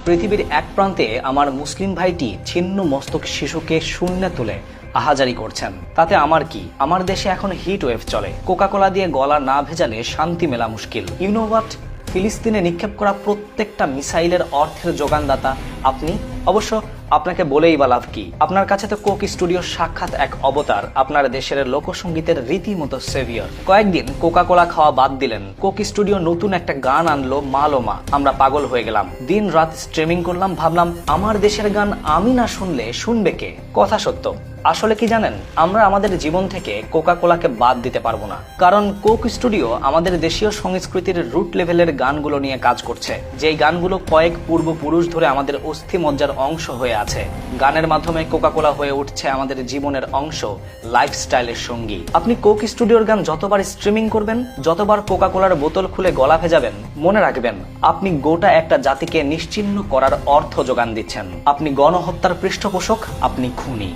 পৃথিবীর এক প্রান্তে আমার মুসলিম ভাইটি ছিন্ন মস্তক শিশুকে শূন্যে তুলে আহাজারি করছেন। তাতে আমার কি? আমার দেশে এখন হিট ওয়েভ চলে। কোকাকোলা দিয়ে গলা না ভেজালে শান্তি মেলা মুশকিল। You know what? ফিলিস্তিনে নিক্ষেপ করা প্রত্যেকটা মিসাইলের অর্থের যোগানদাতা আপনি। অবশ্য আপনাকে বলেই বা লাভ কি? আপনার কাছে তো কোক স্টুডিও সাক্ষাৎ এক অবতার, আপনার দেশের লোকসঙ্গীতের রীতিমতো সেভিয়র। কয়েকদিন কোকাকোলা খাওয়া বাদ দিলেন, কোক স্টুডিও নতুন একটা গান আনলো, মালোমা। আমরা পাগল হয়ে গেলাম, দিন রাত স্ট্রিমিং করলাম। ভাবলাম আমার দেশের গান আমি না শুনলে শুনবে কে? কথা সত্য। আসলে কি জানেন, আমরা আমাদের জীবন থেকে কোকাকোলাকে বাদ দিতে পারবো না। কারণ কোক স্টুডিও আমাদের দেশীয় সংস্কৃতির রুট লেভেলের গানগুলো নিয়ে কাজ করছে, যেই গানগুলো কয়েক পূর্বপুরুষ ধরে আমাদের অস্থিমজ্জার অংশ হয়ে আছে। গানের মাধ্যমে কোকাকোলা হয়ে উঠছে আমাদের জীবনের অংশ, লাইফস্টাইলের সঙ্গী। আপনি কোক স্টুডিওর গান যতবার স্ট্রিমিং করবেন, যতবার কোকাকোলার বোতল খুলে গলা ভেজাবেন, মনে রাখবেন আপনি গোটা একটা জাতিকে নিশ্চিহ্ন করার অর্থ যোগান দিচ্ছেন। আপনি গণহত্যার পৃষ্ঠপোষক, আপনি খুনি।